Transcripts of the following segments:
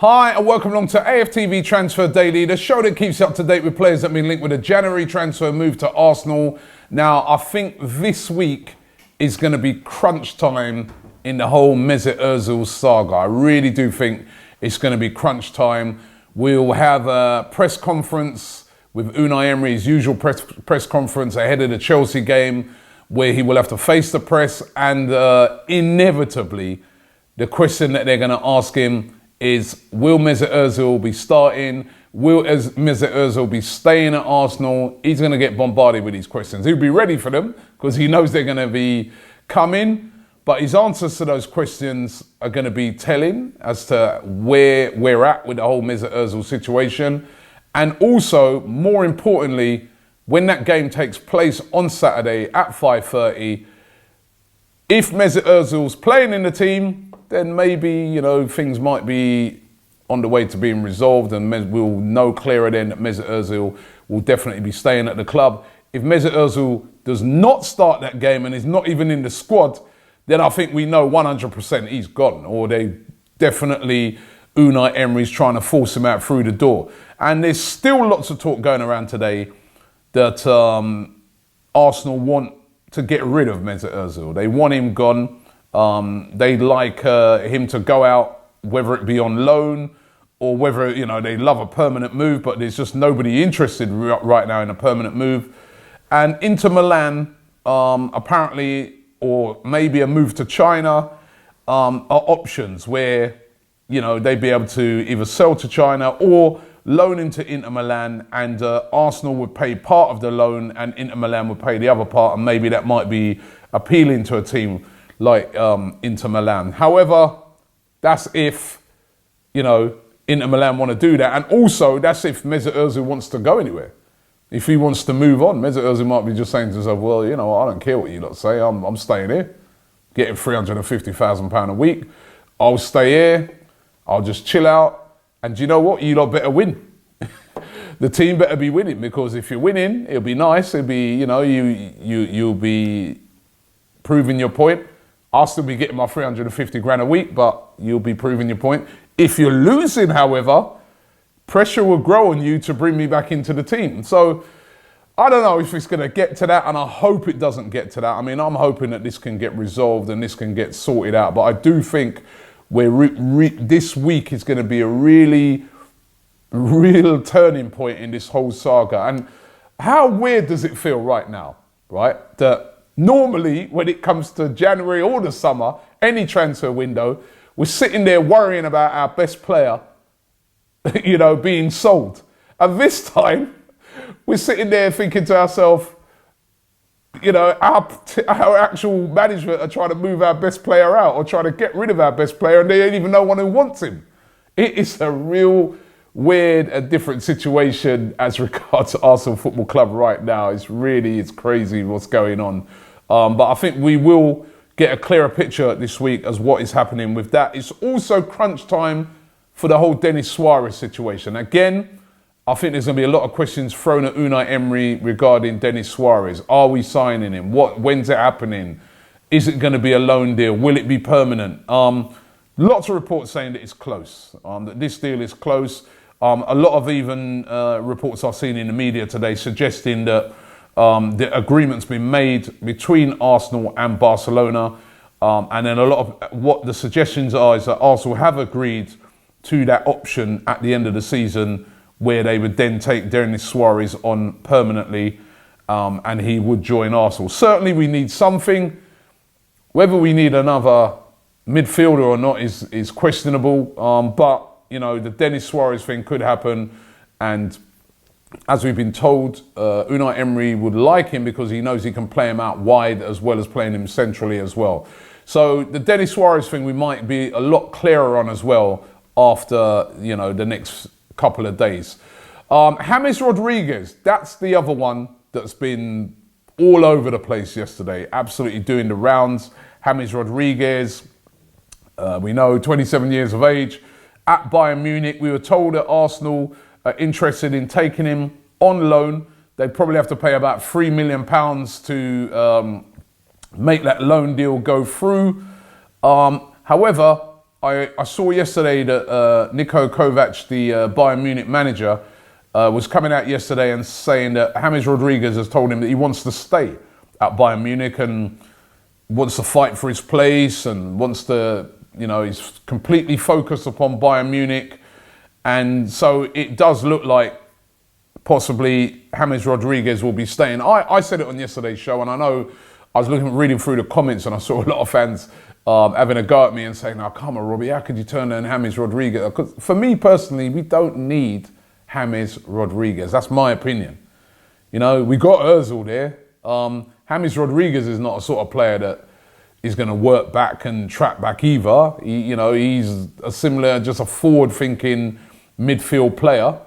Hi and welcome along to AFTV Transfer Daily, the show that keeps you up to date with players that have been linked with a January transfer move to Arsenal. Now, I think this week is going to be crunch time in the whole Mesut Ozil saga. I really do think it's going to be crunch time. We'll have a press conference with Unai Emery's usual press conference ahead of the Chelsea game, where he will have to face the press, and inevitably the question that they're going to ask him is, will Mesut Ozil be starting? Will Mesut Ozil be staying at Arsenal? He's going to get bombarded with these questions. He'll be ready for them because he knows they're going to be coming. But his answers to those questions are going to be telling as to where we're at with the whole Mesut Ozil situation. And also, more importantly, when that game takes place on Saturday at 5:30, if Mesut Ozil's playing in the team, then maybe, things might be on the way to being resolved, and we'll know clearer then that Mesut Ozil will definitely be staying at the club. If Mesut Ozil does not start that game and is not even in the squad, then I think we know 100% he's gone, or they definitely, Unai Emery's trying to force him out through the door. And there's still lots of talk going around today that Arsenal want to get rid of Mesut Ozil. They want him gone. They'd like him to go out, whether it be on loan or whether, they love a permanent move, but there's just nobody interested right now in a permanent move. And Inter Milan, apparently, or maybe a move to China, are options where, they'd be able to either sell to China or loan into Inter Milan, and Arsenal would pay part of the loan and Inter Milan would pay the other part, and maybe that might be appealing to a team like Inter Milan. However, that's if, Inter Milan want to do that. And also, that's if Mesut Ozil wants to go anywhere. If he wants to move on, Mesut Ozil might be just saying to himself, well, I don't care what you lot say. I'm staying here, getting £350,000 a week. I'll stay here. I'll just chill out. And you know what? You lot better win. The team better be winning, because if you're winning, it'll be nice. It'll be, you'll be proving your point. I'll still be getting my 350 grand a week, but you'll be proving your point. If you're losing, however, pressure will grow on you to bring me back into the team. So I don't know if it's going to get to that, and I hope it doesn't get to that. I mean, I'm hoping that this can get resolved and this can get sorted out. But I do think this week is going to be a real turning point in this whole saga. And how weird does it feel right now, right? That normally, when it comes to January or the summer, any transfer window, we're sitting there worrying about our best player, being sold. And this time, we're sitting there thinking to ourselves, our actual management are trying to move our best player out or trying to get rid of our best player, and there ain't even no one who wants him. It is a real weird and different situation as regards to Arsenal Football Club right now. It's crazy what's going on. But I think we will get a clearer picture this week as what is happening with that. It's also crunch time for the whole Denis Suarez situation. Again, I think there's going to be a lot of questions thrown at Unai Emery regarding Denis Suarez. Are we signing him? When's it happening? Is it going to be a loan deal? Will it be permanent? Lots of reports saying that it's close, that this deal is close. A lot of even reports I've seen in the media today suggesting that the agreement's been made between Arsenal and Barcelona. And then a lot of what the suggestions are is that Arsenal have agreed to that option at the end of the season, where they would then take Denis Suarez on permanently, and he would join Arsenal. Certainly we need something. Whether we need another midfielder or not is questionable. But, the Denis Suarez thing could happen. And as we've been told, Unai Emery would like him because he knows he can play him out wide as well as playing him centrally as well. So the Denis Suarez thing we might be a lot clearer on as well after, the next couple of days. James Rodriguez, that's the other one that's been all over the place yesterday, absolutely doing the rounds. James Rodriguez, we know, 27 years of age, at Bayern Munich. We were told that Arsenal are interested in taking him on loan. They'd probably have to pay about £3 million to make that loan deal go through. However, I saw yesterday that Niko Kovac, the Bayern Munich manager, was coming out yesterday and saying that James Rodriguez has told him that he wants to stay at Bayern Munich and wants to fight for his place and wants to, he's completely focused upon Bayern Munich. And so it does look like possibly James Rodriguez will be staying. I said it on yesterday's show, and I know I was reading through the comments, and I saw a lot of fans having a go at me and saying, "Oh, come on, Robbie, how could you turn down James Rodriguez?" Because for me personally, we don't need James Rodriguez. That's my opinion. We got Ozil there. James Rodriguez is not a sort of player that is going to work back and track back either. He's just a forward-thinking midfield player.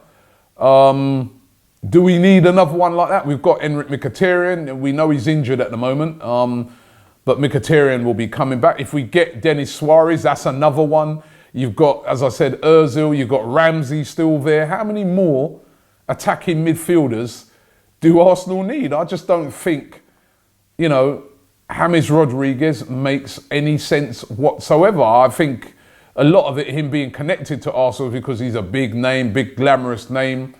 Do we need another one like that? We've got Henrik Mkhitaryan. We know he's injured at the moment, but Mkhitaryan will be coming back. If we get Denis Suarez, that's another one. You've got, as I said, Ozil. You've got Ramsey still there. How many more attacking midfielders do Arsenal need? I just don't think, James Rodriguez makes any sense whatsoever. I think a lot of it, him being connected to Arsenal, because he's a big name, big glamorous name.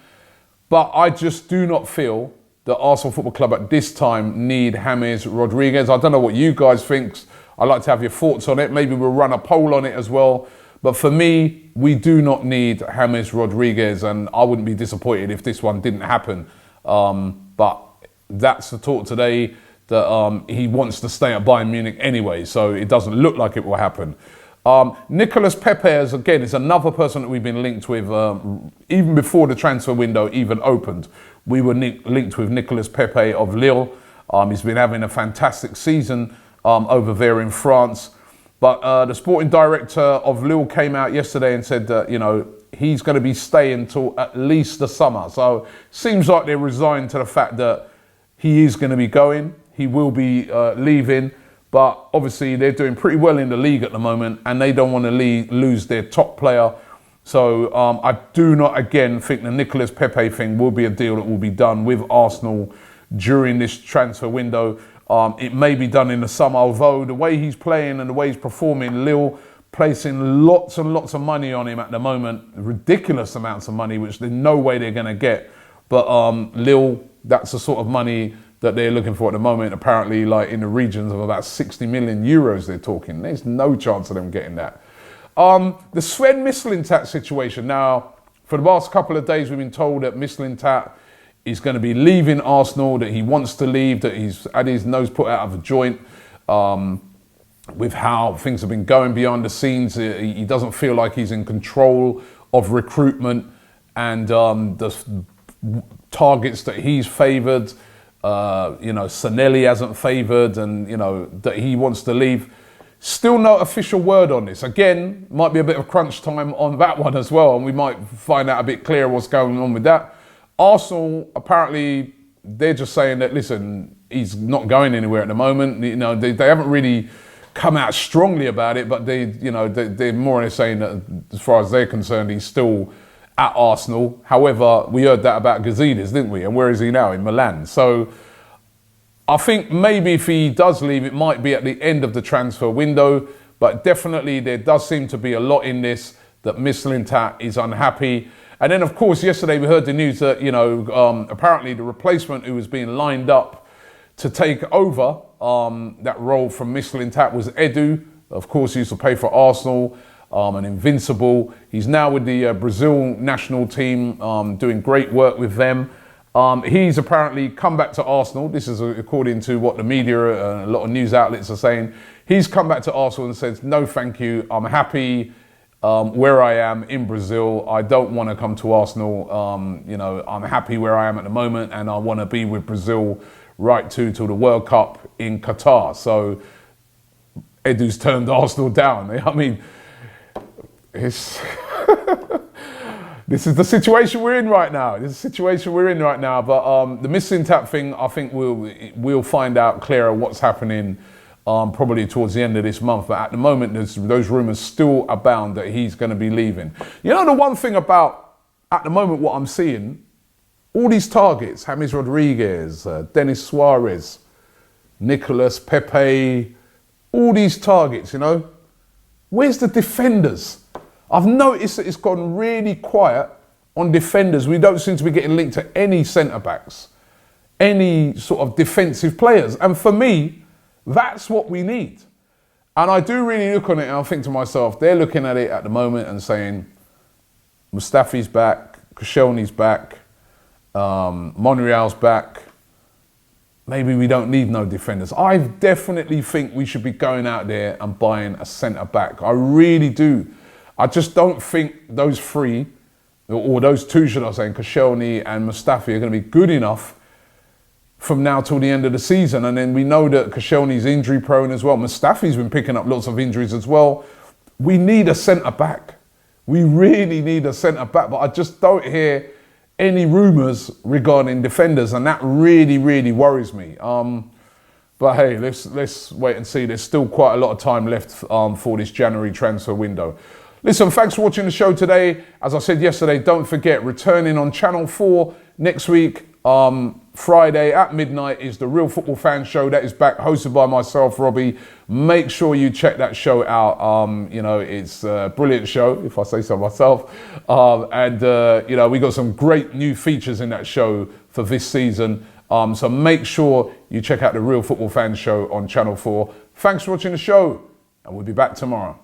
But I just do not feel that Arsenal Football Club at this time need James Rodriguez. I don't know what you guys think. I'd like to have your thoughts on it. Maybe we'll run a poll on it as well. But for me, we do not need James Rodriguez, and I wouldn't be disappointed if this one didn't happen. But that's the talk today, that he wants to stay at Bayern Munich anyway, so it doesn't look like it will happen. Nicolas Pepe is another person that we've been linked with, even before the transfer window even opened. We were linked with Nicolas Pepe of Lille. He's been having a fantastic season over there in France. But the sporting director of Lille came out yesterday and said that, he's going to be staying till at least the summer. So seems like they're resigned to the fact that he is going to be going. He will be leaving. But obviously they're doing pretty well in the league at the moment, and they don't want to lose their top player. So I do not, again, think the Nicolas Pepe thing will be a deal that will be done with Arsenal during this transfer window. It may be done in the summer, although the way he's playing and the way he's performing, Lille placing lots and lots of money on him at the moment, ridiculous amounts of money, which there's no way they're going to get. But Lille, that's the sort of money that they're looking for at the moment, apparently like in the regions of about 60 million euros they're talking. There's no chance of them getting that. The Sven Mislintat situation. Now, for the last couple of days, we've been told that Mislintat is going to be leaving Arsenal, that he wants to leave, that he's had his nose put out of a joint with how things have been going behind the scenes. He doesn't feel like he's in control of recruitment and the targets that he's favoured. Sanelli hasn't favoured, and that he wants to leave. Still no official word on this. Again, might be a bit of crunch time on that one as well, and we might find out a bit clearer what's going on with that. Arsenal, apparently, they're just saying that, listen, he's not going anywhere at the moment. They haven't really come out strongly about it, but they're more or less saying that, as far as they're concerned, he's still at Arsenal. However, we heard that about Gazidis, didn't we? And where is he now? In Milan. So I think maybe if he does leave, it might be at the end of the transfer window. But definitely there does seem to be a lot in this, that Mislintat is unhappy. And then, of course, yesterday we heard the news that, apparently the replacement who was being lined up to take over that role from Mislintat was Edu. Of course, he used to play for Arsenal. An invincible. He's now with the Brazil national team, doing great work with them. He's apparently come back to Arsenal. This is according to what the media, a lot of news outlets are saying. He's come back to Arsenal and says, no, thank you. I'm happy where I am in Brazil. I don't want to come to Arsenal. I'm happy where I am at the moment, and I want to be with Brazil right till the World Cup in Qatar. So Edu's turned Arsenal down. I mean, this is the situation we're in right now. But the Mislintat thing, I think we'll find out clearer what's happening probably towards the end of this month. But at the moment, those rumours still abound that he's going to be leaving. The one thing about, at the moment, what I'm seeing, all these targets, James Rodriguez, Denis Suarez, Nicolas Pepe, all these targets, Where's the defenders? I've noticed that it's gone really quiet on defenders. We don't seem to be getting linked to any centre-backs, any sort of defensive players. And for me, that's what we need. And I do really look on it and I think to myself, they're looking at it at the moment and saying, Mustafi's back, Koscielny's back, Monreal's back. Maybe we don't need no defenders. I definitely think we should be going out there and buying a centre-back. I really do. I just don't think those three, or those two, should I say, Koscielny and Mustafi, are going to be good enough from now till the end of the season. And then we know that Koscielny's injury prone as well. Mustafi's been picking up lots of injuries as well. We need a centre-back. We really need a centre-back, but I just don't hear any rumours regarding defenders, and that really, really worries me. But hey, let's wait and see. There's still quite a lot of time left for this January transfer window. Listen, thanks for watching the show today. As I said yesterday, don't forget, returning on Channel 4 next week, Friday at midnight, is the Real Football Fan Show. That is back, hosted by myself, Robbie. Make sure you check that show out. You know, it's a brilliant show, if I say so myself. You know, we got some great new features in that show for this season. So make sure you check out the Real Football Fan Show on Channel 4. Thanks for watching the show, and we'll be back tomorrow.